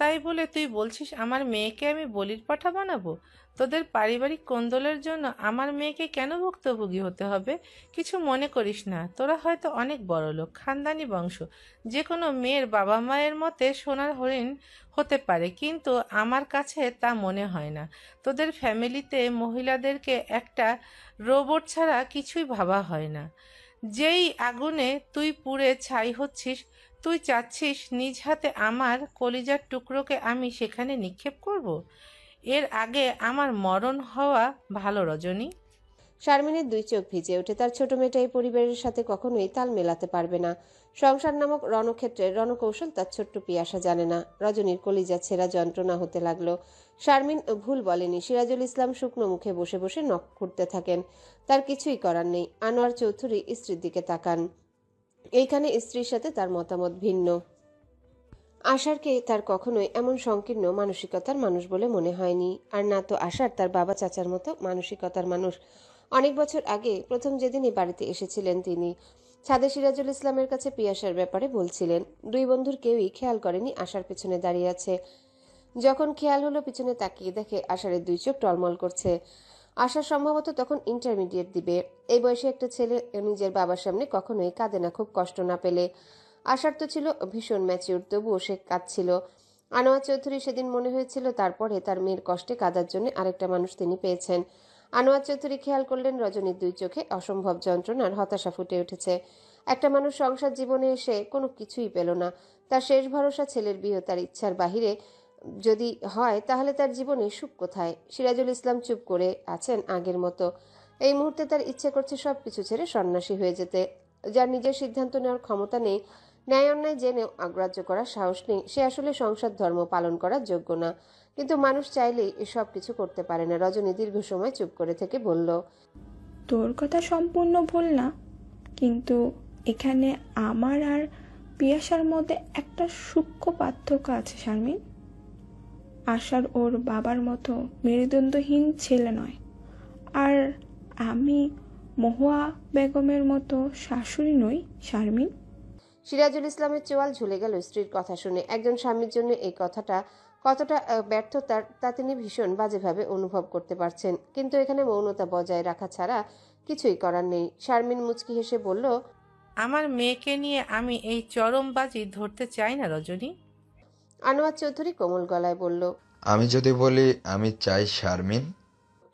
[SPEAKER 5] তাই বলে তুই বলছিস আমার মেয়েকে আমি বলির পাঠা বানাবো? তোদের পারিবারিক কোন্দলের জন্য আমার মেয়েকে কেন ভুক্তভোগী হতে হবে? কিছু মনে করিস না, তোরা হয়তো অনেক বড় লোক, খানদানি বংশ, যে কোনো মেয়ের বাবা মায়ের মতে সোনার হরিণ হতে পারে, কিন্তু আমার কাছে তা মনে হয় না। তোদের ফ্যামিলিতে মহিলাদেরকে একটা রোবট ছাড়া কিছুই ভাবা হয় না। যেই আগুনে তুই পুড়ে ছাই হচ্ছিস, তুই চাচ্ছিস নিজ হাতে আমার কলিজার টুকরোকে আমি সেখানে নিক্ষেপ করব? এর আগে আমার মরণ হওয়া ভালো রজনী।
[SPEAKER 1] শারমিনের 2 চোখ ভিজে ওঠে। তার ছোট মেয়েটা এই পরিবারের সাথে কখনোই তাল মেলাতে পারবে না। সংসার নামক রণক্ষেত্রের রণকৌশল তার ছোট্ট পিয়াসা জানে না। রজনীর কলিজা ছেঁড়া যন্ত্রণা হতে লাগলো। শারমিন ভুল বলেনি। সিরাজুল ইসলাম শুকনো মুখে বসে বসে নখ খুঁড়তে থাকেন। তার কিছুই করার নেই। আনোয়ার চৌধুরী স্ত্রীর দিকে তাকান। এইখানে স্ত্রীর সাথে তার মতামত ভিন্ন। আশারকে তার কখনোই এমন সংকীর্ণ মানসিকতার মানুষ বলে মনে হয়নি, আর না তো আশার তার বাবা চাচার মতো মানসিকতার মানুষ। অনেক বছর আগে প্রথম যেদিনই বাড়িতে এসেছিলেন তিনি, ছাদে সিরাজুল ইসলামের কাছে পিয়াসার ব্যাপারে বলছিলেন। 2 বন্ধুর কেউই খেয়াল করেনি আশার পেছনে দাঁড়িয়ে আছে। যখন খেয়াল হলো পিছনে তাকিয়ে দেখে আশারের 2 চোখ টলমল করছে। আশা সম্ভবত তখন ইন্টারমিডিয়েট দিবে। এই বয়সে একটা ছেলে নিজের বাবার সামনে কখনোই কাঁদে না খুব কষ্ট না পেলে। আশার তো ছিল ভীষণ ম্যাচিউর, তবুও সে কাঁদছিল। আনোয়ার চৌধুরী সেদিন মনে হয়েছিল তারপরে তার মেয়ের কষ্টে কাঁদার জন্য আরেকটা মানুষ তিনি পেয়েছেন। আনোয়ার চৌধুরী খেয়াল করলেন রজনীর 2 চোখে অসম্ভব যন্ত্রণার হতাশা ফুটে উঠেছে। একটা মানুষ সংসার জীবনে এসে কোনো কিছুই পেল না। তার শেষ ভরসা ছেলের বিয়ে, তার ইচ্ছার বাহিরে যদি হয় তাহলে তার জীবনে সুখ কোথায়? সিরাজুল ইসলাম চুপ করে আছেন আগের মতো। এই মুহূর্তে তার ইচ্ছে করছে সবকিছু ছেড়ে সন্ন্যাসী হয়ে যেতে। যার নিজের সিদ্ধান্ত নেওয়ার ক্ষমতা নেই, ন্যায় অন্যায় জেনেও অগ্রাহ্য করার সাহস নেই, সে আসলে সংসার ধর্ম পালন করার যোগ্য না। কিন্তু মানুষ চাইলেই এসব কিছু করতে পারে না। রজনী দীর্ঘ সময় চুপ করে থেকে বলল,
[SPEAKER 11] তোর কথা সম্পূর্ণ ভুল না, কিন্তু এখানে আমার আর পিয়াসার মধ্যে একটা সূক্ষ্ম পার্থক্য আছে শারমিন। আশার ওর বাবার মতো মেরুদণ্ডহীন ছেলে নয়, আর আমি মহুয়া বেগমের মতো শাশুড়ি নই শারমিন।
[SPEAKER 1] সিরাজুল ইসলামের চোয়াল ঝুলে গেল স্ত্রীর কথা শুনে। একজন স্বামীর জন্য এই কথাটা কতটা ব্যর্থতার তা তিনি ভীষণ বাজেভাবে অনুভব করতে পারছেন। কিন্তু এখানে মৌনতা বজায় রাখা ছাড়া কিছুই করার নেই। শারমিন মুচকি হেসে বলল,
[SPEAKER 5] আমার মেয়েকে নিয়ে আমি এই চরম বাজি ধরতে চাই না রজনী।
[SPEAKER 1] আনোয়ার চৌধুরী কোমল গলায় বলল,
[SPEAKER 6] আমি যদি বলি আমি চাই শারমিন?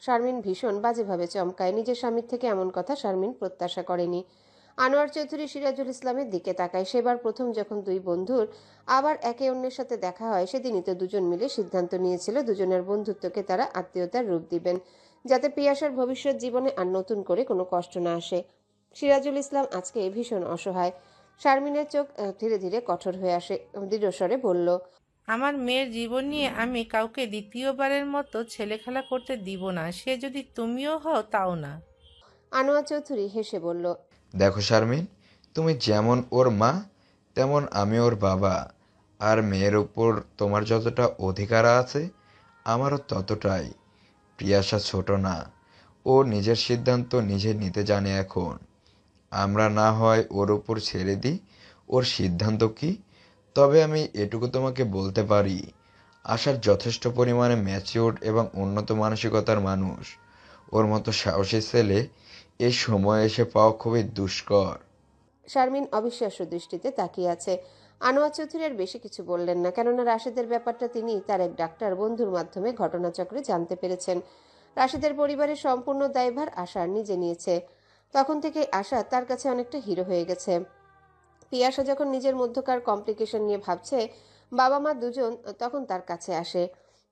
[SPEAKER 1] শারমিন ভীষণ বাজেভাবে চমকায়। নিজের স্বামীর থেকে এমন কথা শারমিন প্রত্যাশা করেনি। আনোয়ার চৌধুরী সিরাজুল ইসলামের দিকে তাকায়। সেবার প্রথম যখন দুই বন্ধুর আবার একে অন্যের সাথে দেখা হয়, সেদিনই তো দুজন মিলে সিদ্ধান্ত নিয়েছিল দুজনের বন্ধুত্বকে তারা আত্মীয়তার রূপ দিবেন, যাতে পিয়াসার ভবিষ্যৎ জীবনে আর নতুন করে কোনো কষ্ট না আসে। সিরাজুল ইসলাম আজকে ভীষণ অসহায়। শারমিনের চোখ ধীরে ধীরে কঠোর হয়ে আসে। দৃঢ়স্বরে বলল,
[SPEAKER 5] আমার মেয়ের জীবন নিয়ে আমি কাউকে দ্বিতীয়বারের মতো ছেলেখেলা করতে দিব না, সে যদি তুমিও হও তাও না।
[SPEAKER 1] আনোয়ার চৌধুরী হেসে বলল,
[SPEAKER 6] দেখো শারমিন, তুমি যেমন ওর মা তেমন আমি ওর বাবা, আর মেয়ের উপর তোমার যতটা অধিকার আছে আমারও ততটাই। প্রিয়াসা ছোট না, ও নিজের সিদ্ধান্ত নিজে নিতে জানে। এখন আমরা না হয় ওর উপর ছেড়ে দিই ওর সিদ্ধান্ত কি। তবে আমি এটুকু তোমাকে বলতে পারি, আশার যথেষ্ট পরিমাণে ম্যাচিউরড এবং উন্নত মানসিকতার মানুষ। ওর মতো সাহসী ছেলে এই সময় এসে পাওয়া খুবই দুষ্কর।
[SPEAKER 1] শারমিন অবিশ্বাস্য দৃষ্টিতে তাকিয়ে আছে। আনোয়ার চৌধুরী আর বেশি কিছু বললেন না, কেননা রাশেদের ব্যাপারটা তিনি তার এক ডাক্তার বন্ধুর মাধ্যমে ঘটনাচক্রে জানতে পেরেছেন। রাশেদের পরিবারের সম্পূর্ণ দায়ভার আশা নিজে নিয়েছে। তখন থেকে আশা তার কাছে অনেকটা হিরো হয়ে গেছে। পিয়াসা যখন নিজের মধ্যকার কমপ্লিকেশন নিয়ে ভাবছে, বাবা মা দুজন তখন তার কাছে আসে।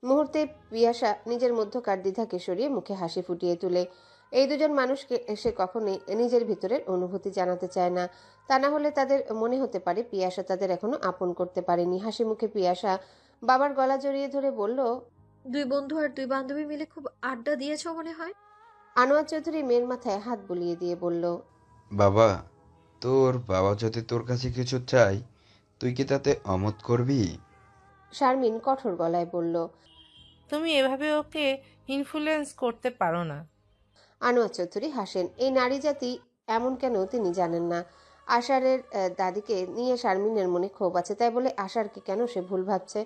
[SPEAKER 1] মুহূর্তে পিয়াসা নিজের মধ্যকার দ্বিধাকে সরিয়ে মুখে হাসি ফুটিয়ে তোলে। এই দুজন মানুষকে সে কখনোই নিজের ভিতরের অনুভূতি জানাতে চায় না, তা না হলে তাদের মনে হতে পারে পিয়াসা তাদের এখনো আপন করতে পারেনি। হাসি মুখে পিয়াসা বাবার গলা জড়িয়ে ধরে বলল,
[SPEAKER 7] দুই বন্ধু আর দুই বান্ধবী মিলে খুব আড্ডা দিয়েছো মনে হয়।
[SPEAKER 1] আনোয়ার চৌধুরী মেয়ের মাথায় হাত বুলিয়ে দিয়ে বলল,
[SPEAKER 6] বাবা, তোর বাবা যদি তোর কাছে কিছু চাই, তুই কি তাতে অমত করবি?
[SPEAKER 1] শারমিন কঠোর গলায় বলল,
[SPEAKER 5] তুমি এভাবে ওকে ইনফ্লুয়েন্স করতে পারো না।
[SPEAKER 1] আনোয়ার চৌধুরী হাসেন। এই নারী জাতি এমন কেন তিনি জানেন না। আশারের দাদিকে নিয়ে শারমিনের মনে ক্ষোভ আছে, তাই বলে আশারকে কেন সে ভুল ভাবছে?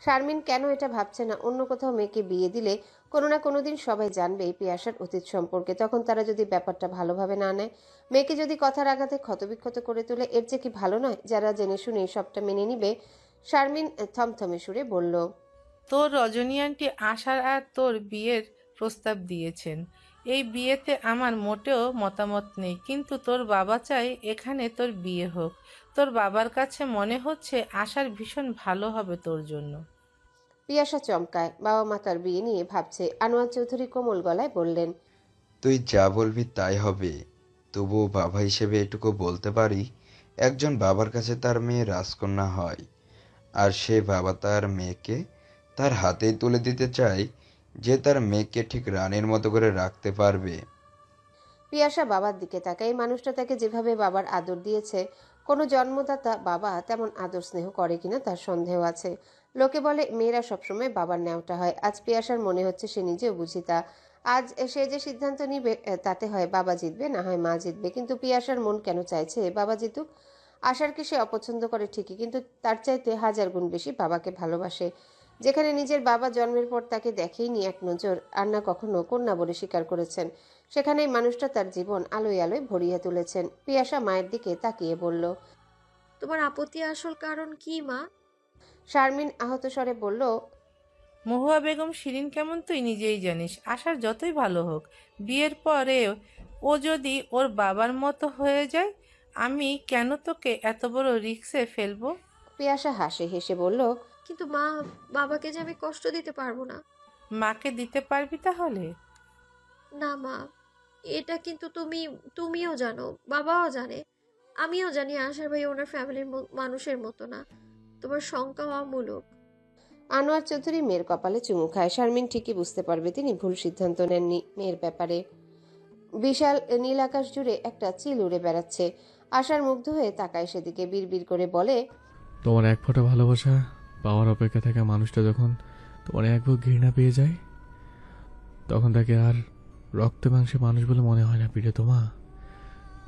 [SPEAKER 1] শারমিন কেন এটা ভাবছে না অন্য কোথাও মেয়েকে বিয়ে দিলে কোনো না কোনো দিন সবাই জানবে এই পিয়াসার অতীত সম্পর্কে। তখন তারা যদি ব্যাপারটা ভালোভাবে না নেয়, মেয়েকে যদি কথার আঘাতে ক্ষতবিক্ষত করে তোলে, এর চেয়ে কি ভালো নয় যারা জেনে শুনে সবটা মেনে নিবে? শারমিন থমথমে সুরে বলল,
[SPEAKER 5] তোর রজনী আন্টি আশার আর তোর বিয়ের প্রস্তাব দিয়েছেন। এই বিয়েতে আমার মোটেও মতামত নেই, কিন্তু তোর বাবা চাই এখানে তোর বিয়ে হোক। তোর বাবার কাছে মনে হচ্ছে আশার ভীষণ ভালো হবে তোর জন্য।
[SPEAKER 1] পিয়াসা চমকায়। বাবা মা তার বিয়ে নিয়ে ভাবছে। আনোয়ার চৌধুরী কোমল গলায় বললেন,
[SPEAKER 6] তুই যা বলবি তাই হবে। তবুও বাবা হিসেবে এটুকু বলতে পারি, একজন বাবার কাছে তার মেয়ে রাজকন্যা হয়, আর সে বাবা তার মেয়েকে তার হাতেই তুলে দিতে চায়, যে তার মেয়েকে ঠিক রানীর মতো করে রাখতে পারবে।
[SPEAKER 1] পিয়াসা বাবার দিকে তাকায়। এই মানুষটা তাকে যেভাবে বাবার আদর দিয়েছে, কোনো জন্মদাতা বাবা তেমন আদর স্নেহ করে কিনা তার সন্দেহ আছে। লোকে বলে মেয়েরা সবসময় বাবার ন্যাওটা হয়। আজ পিয়াসার মনে হচ্ছে সে নিজেও বুঝি তা। আজ সে যে সিদ্ধান্ত নিবে তাতে হয় বাবা জিতবে, না হয় মা জিতবে। কিন্তু পিয়াসার মন কেন চাইছে বাবা জিতুক? আশারকে সে অপছন্দ করে ঠিকই, কিন্তু তার চাইতে হাজার গুণ বেশি বাবাকে ভালোবাসে। যেখানে নিজের বাবা জন্মের পর তাকে দেখেইনি এক নজর, আর না কখনো কন্যা বলে স্বীকার করেছেন, সেখানেই মানুষটা তার জীবন আলোয় আলোয় ভরিয়ে তুলেছেন। পিয়াসা মায়ের দিকে তাকিয়ে বলল,
[SPEAKER 7] তোমার আপত্তি আসল কারণ কি মা?
[SPEAKER 1] শারমিন আহত স্বরে বলল,
[SPEAKER 5] মহুয়া বেগম শিরিন কেমন তুই নিজেই জানিস। আশার যতই ভালো হোক, বিয়ের পরে ও যদি ওর বাবার মতো হয়ে যায়, আমি কেন তোকে এত বড় রিস্কে ফেলবো?
[SPEAKER 1] পিয়াসা হাসে হেসে বলল,
[SPEAKER 7] কিন্তু মা, বাবাকে যে আমি কষ্ট দিতে পারবো না।
[SPEAKER 5] মাকে দিতে পারবি তাহলে?
[SPEAKER 7] না মা, এটা কিন্তু তুমিও জানো, বাবাও জানে। আমিও জানি আশার ভাই ওনার ফ্যামিলির মানুষের মতো না, তোমার শঙ্কা অমূলক।
[SPEAKER 1] আনোয়ার চৌধুরী মেয়ের কপালে চুমু খায়। শারমিন ঠিকই বুঝতে পারবে তিনি ভুল সিদ্ধান্ত নেননি মেয়ের ব্যাপারে। বিশাল নীল আকাশ জুড়ে একটা চিল উড়ে বেড়াচ্ছে। আশার মুগ্ধ হয়ে তাকায় সেদিকে, বিড়বিড় করে বলে,
[SPEAKER 3] তোমার এক ফোঁটা ভালোবাসা পাওয়ার অপেক্ষা থাকা মানুষটা যখন তোমার এক বুক ঘৃণা পেয়ে যায়, তখন তাকে আর রক্তে মাংসে মানুষ বলে মনে হয় না প্রিয়তমা।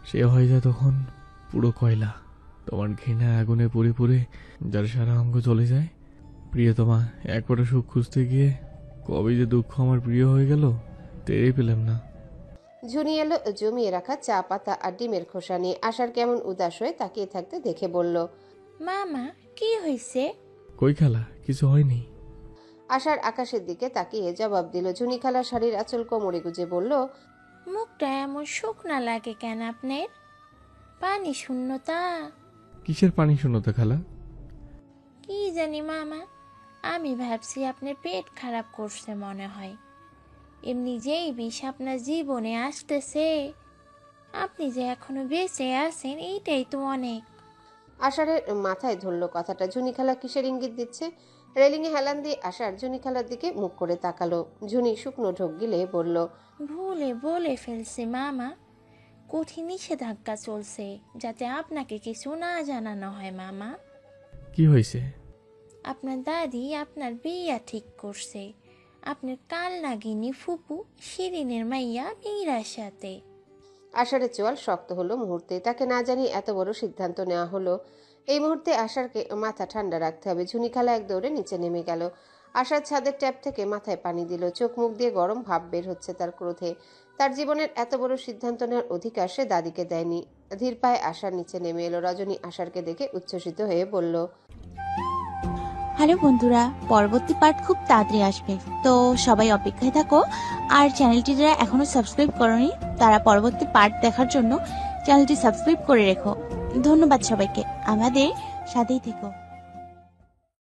[SPEAKER 3] সে হয়ে যায় তখন পুরো কয়লা। তোমার ঘৃণা আগুনে পুড়ে পুড়ে যার সারা অঙ্গ চলে যায়। প্রিয়তমা, এক ফোঁটা সুখ খুঁজতে গিয়ে কবে যে দুঃখ আমার প্রিয় হয়ে গেল টেরই পেলাম না।
[SPEAKER 1] ঝুনি এলো জমিয়ে রাখা চা পাতা আর ডিমের খোসা নিয়ে। আশার কেমন উদাস হয়ে তাকিয়ে থাকতে দেখে বলল,
[SPEAKER 11] মামা কি হয়েছে?
[SPEAKER 3] কই খালা, কিছু হয়নি।
[SPEAKER 1] আশার আকাশের দিকে তাকিয়ে জবাব দিল। ঝুনি খালা শাড়ির আঁচল কোমরে গুজে বলল,
[SPEAKER 11] মুখটা এমন শুকনা লাগে কেন আপনার? পানি শূন্যতা?
[SPEAKER 3] কিসের পানি শূন্যতা খালা?
[SPEAKER 11] কি জানি মামা, আমি ভাবছি আপনার পেট খারাপ করছে মনে হয়। এমনি যেই বিষ আপনার জীবনে আসতেছে, আপনি যে এখনো বেঁচে আছেন এইটাই তো অনেক।
[SPEAKER 1] আশারের মাথায় ধরল কথাটা। ঝুনি খালা কিসের ইঙ্গিত দিচ্ছে? রেলিংয়ে হেলান দিয়ে আশার ঝুনি খালার দিকে মুখ করে তাকালো। ঝুনি শুকনো ঢোক গিলে বলল,
[SPEAKER 11] ভুলে বলে ফেলছে মামা, কঠিন নিষেধাজ্ঞা চলছে যাতে আপনাকে কিছু না জানানো হয় মামা।
[SPEAKER 3] কি হয়েছে?
[SPEAKER 11] আপনার দাদি আপনার বিয়া ঠিক করছে আপনার কাল নাগিনী ফুপু শিরিনের মাইয়া মীরার সাথে।
[SPEAKER 1] আশারের চোয়াল শক্ত হলো মুহূর্তে। তাকে না জানিয়ে এত বড় সিদ্ধান্ত নেওয়া হলো। এই মুহূর্তে আশারকে মাথা ঠান্ডা রাখতে হবে। ঝুনি খালা এক দৌড়ে নিচে নেমে গেল। আশার ছাদের ট্যাপ থেকে মাথায় পানি দিল। চোখ মুখ দিয়ে গরম ভাব বের হচ্ছে তার ক্রোধে। তার জীবনের এত বড় সিদ্ধান্ত নেওয়ার অধিকার সে দাদিকে দেয়নি। ধীর পায়ে আশার নিচে নেমে এলো। রজনী আশারকে দেখে উচ্ছ্বসিত হয়ে বলল,
[SPEAKER 14] হ্যালো বন্ধুরা, পরবর্তী পার্ট খুব তাড়াতাড়ি আসবে, তো সবাই অপেক্ষায় থাকো। আর চ্যানেলটি যারা এখনো সাবস্ক্রাইব করোনি তারা পরবর্তী পার্ট দেখার জন্য চ্যানেলটি সাবস্ক্রাইব করে রেখো। ধন্যবাদ সবাইকে, আমাদের সাথেই থেকো।